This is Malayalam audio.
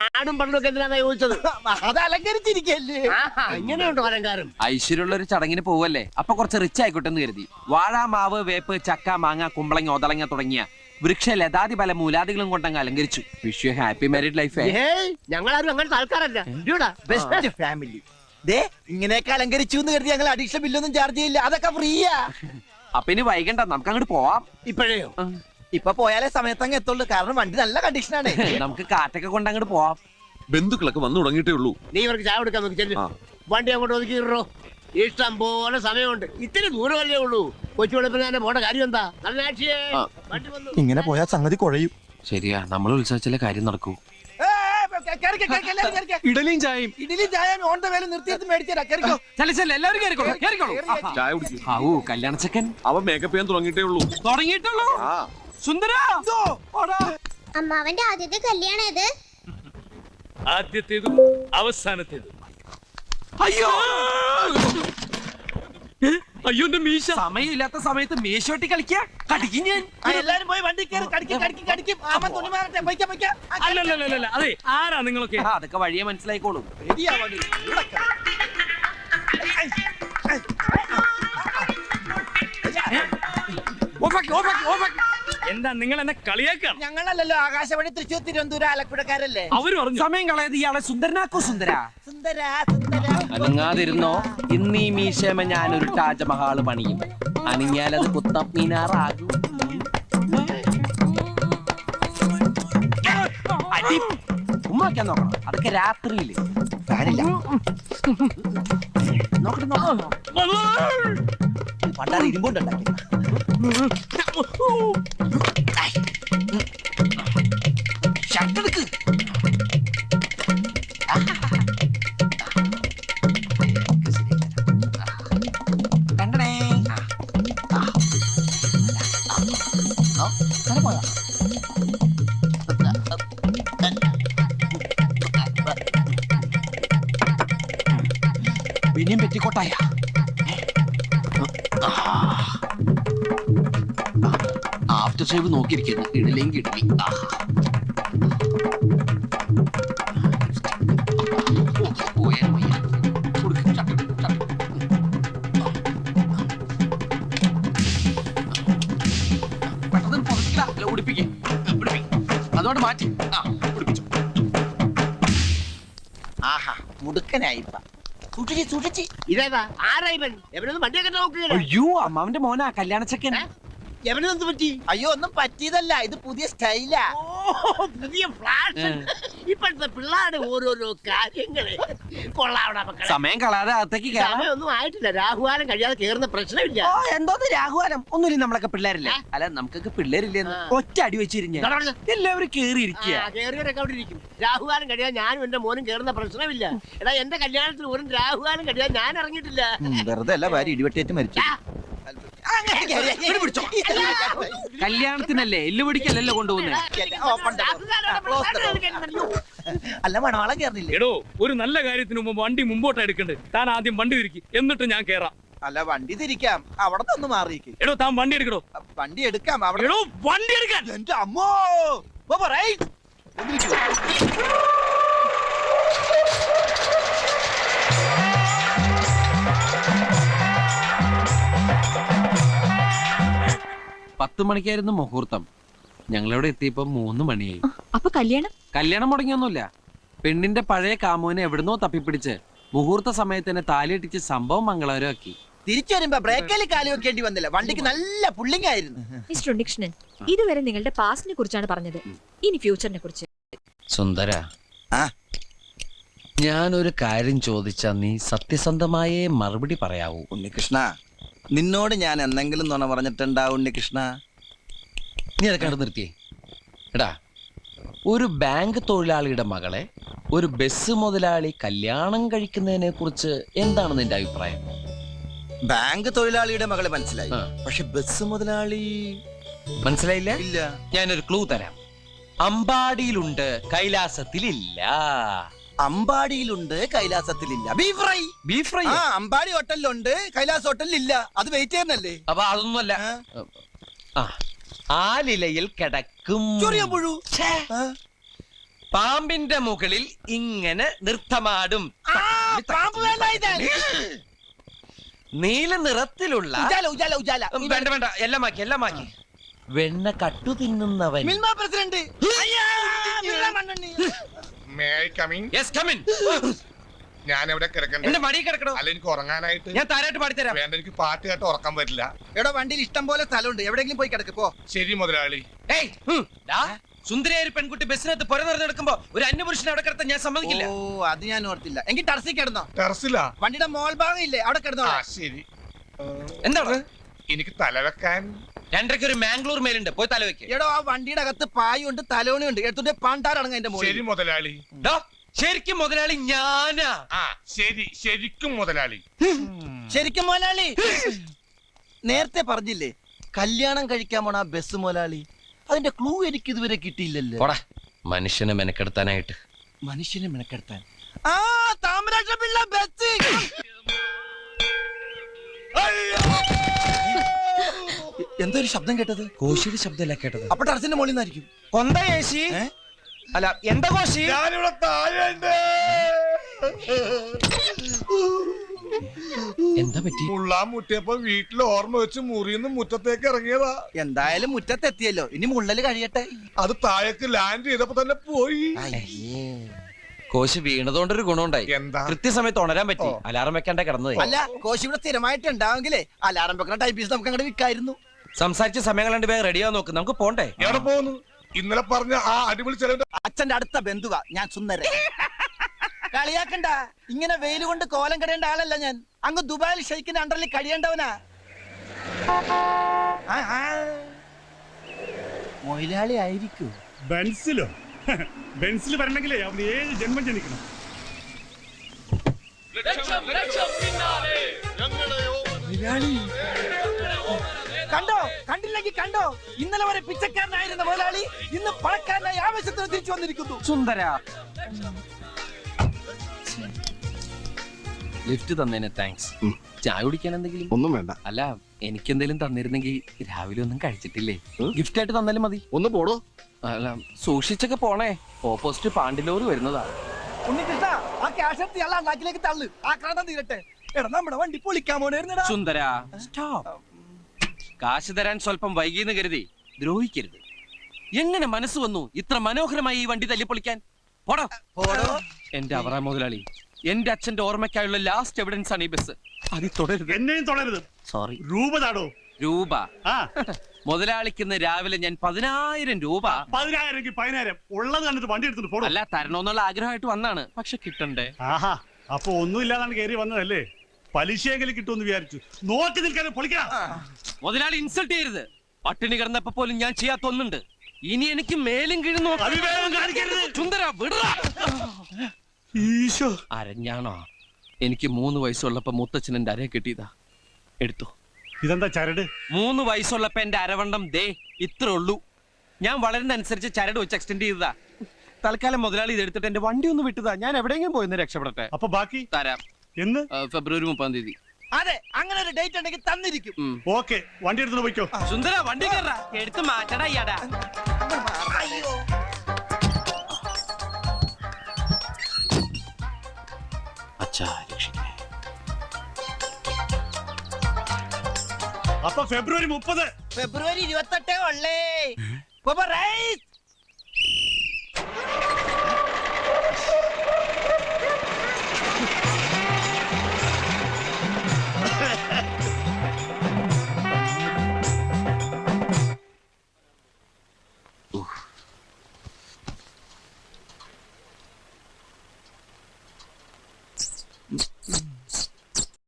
ആടും പണ്ടൊക്കെ എന്തിനാ ചോദിച്ചത്? അത് അലങ്കരിച്ചിരിക്കല്ലേ. ഇങ്ങനെയുണ്ടോ അലങ്കാരം? ഐശ്വര്യമുള്ള ഒരു ചടങ്ങിന് പോവല്ലേ, അപ്പൊ കുറച്ച് റിച്ച് ആയിക്കോട്ടെ എന്ന് കരുതി. വാഴ, മാവ്, വേപ്പ്, ചക്ക, മാങ്ങ, കുമ്പളങ്ങ, ഒതളങ്ങ തുടങ്ങിയ വൃക്ഷ ലതാതി പല മൂലാദികളും കൊണ്ടങ്ങ് അലങ്കരിച്ചു. Wish you happy married life. ഞങ്ങളാരും അങ്ങനത്തെ ആൾക്കാരല്ല. Best family. ദേ ഇങ്ങനെയൊക്കെ അലങ്കരിച്ചു എന്ന് കരുതി ഞങ്ങൾ അഡീഷണൽ ബില്ലൊന്നും ചാർജ് ചെയ്യില്ല, അതൊക്കെ ഫ്രീയാ. അപ്പൊ ഇനി വൈകണ്ട, നമുക്ക് അങ്ങോട്ട് പോവാം. ഇപ്പോഴേയോ? ഇപ്പൊ പോയാലേ സമയത്തങ്ങ് എത്തുള്ളൂ, കാരണം വണ്ടി നല്ല കണ്ടീഷനാണ്. നമുക്ക് കാറ്റൊക്കെ കൊണ്ട് അങ്ങോട്ട് പോവാം. ബന്ധുക്കളൊക്കെ വന്നു തുടങ്ങിയിട്ടേ ഉള്ളൂ. നീ ഇവർക്ക് ചായ കൊടുക്കാൻ നോക്കി ചെല്ലു. വണ്ടി അങ്ങോട്ട് ഒതുക്കിയിട്ടോ. ഇഷ്ടം പോലെ സമയമുണ്ട്. ഇത്തിരി ദൂരമല്ലേ ഉള്ളൂ. കൊച്ചു വെളുപ്പിന് തന്നെ പോണ്ട കാര്യം എന്താ? നല്ല വണ്ടി വന്നു. ഇങ്ങനെ പോയാൽ സംഗതി കുഴയും. ശരിയാ, നമ്മൾ ഉത്സവിച്ചാലേ കാര്യം നടക്കൂ. ഇഡലിയും ചായയും. ഇഡലി ചായ ഓൺ ദ വേല നിർത്തിയെടുത്ത് മേടിച്ചേരാ. കേറിക്കോ. എല്ലാവരും കേറിക്കോളൂ. ചായ കുടിക്കും. ഹാവൂ, കല്യാണ ചെക്കൻ അവൻ മേക്കപ്പ് ചെയ്യാൻ തുടങ്ങിയിട്ടേ ഉള്ളൂ. തുടങ്ങിയിട്ടുള്ളൂ. സുന്ദര, അമ്മാവന്റെ ആദ്യത്തെ കല്യാണം ഇത്. ആദ്യത്തേതും അവസാനത്തേതും. അയ്യോ അയ്യോ എന്റെ മീശ. സമയമില്ലാത്ത സമയത്ത് മീശോട്ടി കളിക്കാ. കടിക്കും ഞാൻ. എല്ലാരും പോയി വണ്ടി കയറി കടിക്കും. ആമ തുണി മാറട്ടെ. അല്ലല്ല അതെ, ആരാ നിങ്ങളൊക്കെ? അതൊക്കെ വഴിയെ മനസ്സിലായിക്കോളും. എന്താ നിങ്ങൾ എന്നെ കളിയാക്കാം? ഞങ്ങളല്ലല്ലോ ആകാശവാണി തൃശ്ശൂർ തിരുവനന്തപുരം ആലപ്പുഴക്കാരല്ലേ. അവര് പറഞ്ഞു സമയം കളയത് ഇയാളെ സുന്ദരനാക്കോ. സുന്ദര സുന്ദര അനങ്ങാതിരുന്നോ. ഇന്നീ മീശമ ഞാനൊരു താജ്മഹാള് പണിയും. അണിഞ്ഞാലത് കുത്തബ് മീനാറാകും. ഉമ്മാക്കാൻ നോക്കണം, അതൊക്കെ രാത്രിയില്. പണ്ടാറ് ഇരുമ്പുണ്ടാക്കി. ഷർട്ടെടുക്ക്. പിന്നെയും പെറ്റിക്കോട്ടായ. After shave നോക്കിയിരിക്കുന്നു. ഇടലേം കിടലി. അതോട് മാറ്റി പിടിപ്പിച്ചു. ആഹാ മുടുക്കനായിപ്പ. സൂക്ഷിച്ച്. ഇതേതാ? ആരാ ഇവൻ? എവനൊന്നും വണ്ടിയൊക്കെ നോക്കുകയാണ്. അയ്യോ, അമ്മാവന്റെ മോനാ കല്യാണ ചെക്കൻ. എവനെന്ത് പറ്റി? അയ്യോ ഒന്നും പറ്റിയതല്ല, ഇത് പുതിയ സ്റ്റൈലാ. പുതിയ ഫ്ലാഷ്. ഇപ്പോഴത്തെ പിള്ളേരുടെ ഓരോരോ കാര്യങ്ങള് കൊള്ളാവണ മക്കളെ. സമയം കളയാതെ അകത്തേക്ക് കയറാം. സമയമൊന്നും ആയിട്ടില്ല. രാഹുകാലം കഴിയാതെ കേറുന്ന പ്രശ്നമില്ല. എന്തോന്ന് രാഘുവാനം? ഒന്നുമില്ല, നമ്മളൊക്കെ പിള്ളേരില്ലേ. അല്ല, നമുക്കൊക്കെ പിള്ളേരില്ലെന്ന് ഒറ്റ അടി വെച്ചിരിഞ്ഞ എല്ലാവരും കേറിയിരിക്കുക. കേറിയവരൊക്കെ അവിടെ ഇരിക്കും. രാഹുകാലം കഴിയാൻ ഞാനും എന്റെ മോനും കേറുന്ന പ്രശ്നമില്ല. എടാ, എന്റെ കല്യാണത്തിന് ഒരു രാഹുകാലം കഴിയാൻ ഞാൻ ഇറങ്ങിയിട്ടില്ല. വെറുതെ അല്ല, ഭാര്യ ഇടിവെട്ടേറ്റ് മരിച്ചു. കല്യാണത്തിനല്ലേ, എല്ല് പിടിക്കല്ലല്ലോ കൊണ്ടുപോകുന്നേ. അല്ല മണവാളം കേറില്ല. എടോ, ഒരു നല്ല കാര്യത്തിന് മുമ്പ് വണ്ടി മുമ്പോട്ട് എടുക്കണ്ടേ? താൻ ആദ്യം വണ്ടി തിരിക്കും, എന്നിട്ട് ഞാൻ കേറാം. അല്ല വണ്ടി തിരിക്കാം, അവിടെ നിന്ന് മാറിയിരിക്കും. എടോ, താൻ വണ്ടി എടുക്കടോ. വണ്ടി എടുക്കാം അവിടെ. എടോ, വണ്ടി എടുക്കാൻ. എന്റെ അമ്മോ. പത്ത് മണിക്കായിരുന്നു മുഹൂർത്തം. ഞങ്ങളിവിടെ എത്തിയപ്പോ 3 മണിയായി. അപ്പൊ കല്യാണം മുടങ്ങിയൊന്നുമില്ല. പെണ്ണിന്റെ പഴയ കാമുവിനെ എവിടുന്നോ തപ്പിപ്പിടിച്ച് മുഹൂർത്ത സമയത്ത് തന്നെ താലിയിട്ടിച്ച് സംഭവം മംഗളകരമാക്കി. തിരിച്ചു വരുമ്പോ ബ്രേക്കിൽ കാലി വെക്കേണ്ടി വന്നില്ല. വണ്ടിക്ക് നല്ല പുള്ളിങ് ആയിരുന്നു. മിസ്റ്റർ ഉണ്ണികൃഷ്ണൻ, ഇതുവരെ നിങ്ങളുടെ പാസ്റ്റിനെ കുറിച്ചാണ് പറഞ്ഞത്. ഇനി ഫ്യൂച്ചറിനെ കുറിച്ച്. സുന്ദര, ഞാനൊരു കാര്യം ചോദിച്ചാ നീ സത്യസന്ധമായേ മറുപടി പറയാവൂ. ഉണ്ണികൃഷ്ണ, നിന്നോട് ഞാൻ എന്തെങ്കിലും നുണ പറഞ്ഞിട്ടുണ്ടാവും ഉണ്ണികൃഷ്ണ? നീ അതൊക്കെ നിർത്തിയേ. എടാ, ഒരു ബാങ്ക് തൊഴിലാളിയുടെ മകളെ ഒരു ബസ് മുതലാളി കല്യാണം കഴിക്കുന്നതിനെ കുറിച്ച് എന്താണ് നിന്റെ അഭിപ്രായം? ബാങ്ക് തൊഴിലാളിയുടെ മകളെ മനസ്സിലായി, പക്ഷെ ബസ് മുതലാളി മനസ്സിലായില്ല. ഇല്ല. ഞാനൊരു ക്ലൂ തരാം. അമ്പാടിയിലുണ്ട്, കൈലാസത്തിലില്ല. അമ്പാടിയിലുണ്ട്, കൈലാസത്തിലില്ല. Beef fry. അമ്പാടി ഹോട്ടലിലുണ്ട്, കൈലാസ് ഹോട്ടലിലില്ല. അത് വെയിറ്റ് ചെയ്യുന്നല്ലേ? അപ്പൊ അതൊന്നുമല്ല. ആലിലയിൽ കിടക്കും. പാമ്പിന്റെ മുകളിൽ ഇങ്ങനെ നൃത്തമാടും. പാമ്പ് വേണ്ട ഇതാണ്. നീല നിറത്തിലുള്ള ഉജാല ഉജാല ഉജാല. വേണ്ട വേണ്ട, എല്ലാം മാക്കി. വെണ്ണ കട്ടു തിന്നുന്നവൻ. മിൽമ പ്രസിഡന്റ്. അയ്യാ, മിൽമ മണ്ണെണ്ണി. May I coming? Yes, come in. ഞാൻ എവിടെ കിടക്കണ്ടേ? എന്റെ മടി കിടക്കണോ? അല്ല, എനിക്ക് ഉറങ്ങാനായിട്ട്. ഞാൻ താരായിട്ട് പാടിത്തരാം. വേണ്ട, എനിക്ക് പാട്ട് കേട്ട് ഉറക്കാൻ പറ്റില്ല. എടോ വണ്ടിയിൽ ഇഷ്ടം പോലെ സ്ഥലമുണ്ട്, എവിടെയെങ്കിലും പോയി കിടക്ക് പോ. ശരി മുതലാളി. ഏയ്, ഡാ, സുന്ദരിയായ ഒരു പെൺകുട്ടി ബസ്സിനകത്ത് പുര നിറഞ്ഞു നടക്കുമ്പോ ഒരു അന്യപുരുഷനെ അവിടെ കിടത്താൻ ഞാൻ സമ്മതിക്കില്ല. ഓ, അത് ഞാൻ ഓർത്തില്ല. എങ്കിൽ ടർസിൽ കിടന്നോ. ടെറസിലാ? വണ്ടിയുടെ മോൾ ഭാഗം ഇല്ലേ, അവിടെ കിടന്നോ. ആ ശരി. എന്താണ്? എനിക്ക് തലവെക്കാൻ. 2:30 ഒരു മാംഗ്ലൂർ മേലുണ്ട്, പോയി തല വെക്ക്. എടോ, ആ വണ്ടിയുടെ അകത്ത് പായുണ്ട്, തലോണിയുണ്ട്, എടുത്തിട്ട് പാണ്ടാറടങ്ങ എന്റെ മോളിൽ. ശരി മുതലാളി. ഡാ, ശരിക്കും മുതലാളി ഞാനാ. ആ ശരി, ശരിക്കും മുതലാളി. ശരിക്കും മോലാളി. നേരത്തെ പറഞ്ഞില്ലേ കല്യാണം കഴിക്കാൻ പോണ ആ ബസ് മോലാളി, അതിന്റെ ക്ലൂ എനിക്ക് ഇതുവരെ കിട്ടിയില്ലല്ലോ. പോടാ, മനുഷ്യനെ മെനക്കെടുത്താനായിട്ട്. മനുഷ്യനെ മെനക്കെടുത്താൻ. ആ താമരാക്ഷ പിള്ള ബസ്. എന്തോ ഒരു ശബ്ദം കേട്ടത്. കോശിയുടെ ശബ്ദമല്ല കേട്ടത്. അപ്പൊ ടർസിന്റെ മോളിൽ നിന്നായിരിക്കും. കൊന്ത കോശി അല്ല, എന്താ കോശി? ഞാനിവിടെ താഴെയുണ്ട്. എന്താ പറ്റി? മുള്ളാൻ മുട്ടിയപ്പോ വീട്ടിൽ ഓർമ്മ വെച്ച് മുറിന്ന് മുറ്റത്തേക്ക് ഇറങ്ങിയതാ. എന്തായാലും മുറ്റത്തെത്തിയല്ലോ, ഇനി മുള്ളല് കഴിയട്ടെ. അത് താഴേക്ക് ലാൻഡ് ചെയ്തപ്പോ തന്നെ പോയി. കോശി വീണതുകൊണ്ടൊരു ഗുണമുണ്ടായി. എന്താ? കൃത്യസമയത്ത് ഉണരാൻ പറ്റി. അലാറം വെക്കാണ്ടേ കിടന്നത്. അല്ല, കോശി ഇവിടെ സ്ഥിരമായിട്ട് ഉണ്ടാവെങ്കിലേ അലാറം വെക്കുന്ന ടൈപ്പീസ് നമുക്ക് അങ്ങോട്ട് വിൽക്കായിരുന്നു. സംസാരിച്ച സമയം കണ്ട് വേഗം റെഡിയാവാൻ നോക്ക്, നമുക്ക് പോണ്ടേ? എവിടെ പോകുന്നു? ഇന്നലെ പറഞ്ഞ ആ അടിപൊളി ചെലവിന്റെ അച്ഛന്റെ അടുത്ത ബന്ധുവാ ഞാൻ, സുന്ദരൻ. കളിയാക്കണ്ട, ഇങ്ങനെ വെയിൽ കൊണ്ട് കോലം കടയേണ്ട ആളല്ല ഞാൻ. അങ്ങ് ദുബായിൽ ഷെയ്ക്കിന്റെ അണ്ടറിൽ കഴിയേണ്ടവനാ. മൊയിലാളി ആയിരിക്കൂ. ബെൻസിലോ? ബെൻസിൽ വരണമെങ്കിലേ അവൻ 7 ജന്മം ജനിക്കണം. കണ്ടോ, കണ്ടില്ലെങ്കിൽ കണ്ടോ, ഇന്നലെ വരെ പിച്ചക്കാരനായിരുന്ന മുതലാളി ഇന്ന് പണക്കാരനായി ആവേശത്തിന് തിരിച്ചു വന്നിരിക്കുന്നു. സുന്ദര, ലിഫ്റ്റ് തന്നേനെ താങ്ക്സ്. ചായ കുടിക്കാൻ എന്തെങ്കിലും? ഒന്നും വേണ്ട. അല്ല, എനിക്കെന്തെങ്കിലും തന്നിരുന്നെങ്കിൽ രാവിലെ ഒന്നും കഴിച്ചിട്ടില്ലേ, ഗിഫ്റ്റ് ആയിട്ട് തന്നാലും മതി. ഒന്ന് പോടോ. അല്ല, സൂക്ഷിച്ചൊക്കെ പോണേ, ഓപ്പോസിറ്റ് പാണ്ടിലോറ് വരുന്നതാ. ഉണ്ണികൃഷ്ണ, ആ ക്യാഷ് എടുത്ത് ഇയാളെ നാട്ടിലേക്ക് തള്ളു, ആക്രാന്തം തീരട്ടെ. എടാ, നമ്മുടെ വണ്ടി പൊളിക്കാൻ പോണേരുന്നടാ. സുന്ദര, സ്റ്റോപ്പ്. കാശ് തരാൻ സ്വല്പം വൈകിയെന്ന് കരുതി ദ്രോഹിക്കരുത്. എങ്ങനെ മനസ്സ് വന്നു ഇത്ര മനോഹരമായി ഈ വണ്ടി തല്ലിപ്പൊളിക്കാൻ? പോടോ. എന്റെ അവറ മുതലാളി, എന്റെ അച്ഛന്റെ ഓർമ്മയ്ക്കായുള്ള ലാസ്റ്റ് എവിഡൻസ് ആണ് ഈ ബസ്. അതിൽ തുടരുത്. എന്നെയും തുടരുത്. സോറി. രൂപ താടോ. രൂപ? ആ, മുതലാളിക്കുന്ന രാവിലെ ഞാൻ 10,000 രൂപ. 10,000 10,000 ഉള്ളത് കണ്ടിട്ട് വണ്ടി എടുത്തിട്ട് പോടും. അല്ല, തരണോന്നുള്ള ആഗ്രഹമായിട്ട് വന്നാണ്, പക്ഷെ കിട്ടണ്ടേ. ആഹാ, അപ്പൊ ഒന്നുമില്ലാതാണ് കയറി വന്നതല്ലേ? പലിശയെങ്കിലും കിട്ടുമെന്ന് വിചാരിച്ചു. നോക്കി നിൽക്കാതെ പൊളിക്കാം. മുതലാളി ഇൻസൾട്ട് ചെയ്യരുത്. പട്ടിണി കിടന്നപ്പോ പോലും ഞാൻ ചെയ്യാത്ത ഒന്നുണ്ട്. ഇനി എനിക്ക് മേലും കീഴും അവിവേകം കാണിക്കരുത്. സുന്ദര, വിടറാ. ഈശോ, അരഞ്ഞാണോ? എനിക്ക് 3 വയസ്സുള്ളപ്പോ മുത്തച്ഛൻ എന്റെ അരയെ കിട്ടിയതാ. എടുത്തു. ഇതെന്താ ചരട്? 3 വയസ്സുള്ളപ്പോ എന്റെ അരവണ്ണം ദേ ഇത്രേ ഉള്ളൂ. ഞാൻ വളരുന്ന അനുസരിച്ച് ചരട് വെച്ച് എക്സ്റ്റെൻഡ് ചെയ്തതാ. തൽക്കാലം മുതലാളി ഇത് എടുത്തിട്ട് എന്റെ വണ്ടി ഒന്ന് വിട്ടതാ. ഞാൻ എവിടെയെങ്കിലും പോയിന്ന് രക്ഷപ്പെടട്ടെ. അപ്പൊ ബാക്കി തരാം. എന്ന്? ഫെബ്രുവരി 30-ാം തീയതി. അതെ, അങ്ങനെ ഒരു ഡേറ്റ് ഉണ്ടെങ്കിൽ തന്നിരിക്കും. ഓക്കെ, വണ്ടി എടുത്തിട്ട് പോയിക്കോ. സുന്ദര, വണ്ടി കയറാ. എടുത്ത് മാറ്റടാ ഇയാടാ. അയ്യോ, അച്ഛാ രക്ഷിക്കണേ. അപ്പൊ ഫെബ്രുവരി 30. ഫെബ്രുവരി 28 ഉള്ളേ. റൈസ്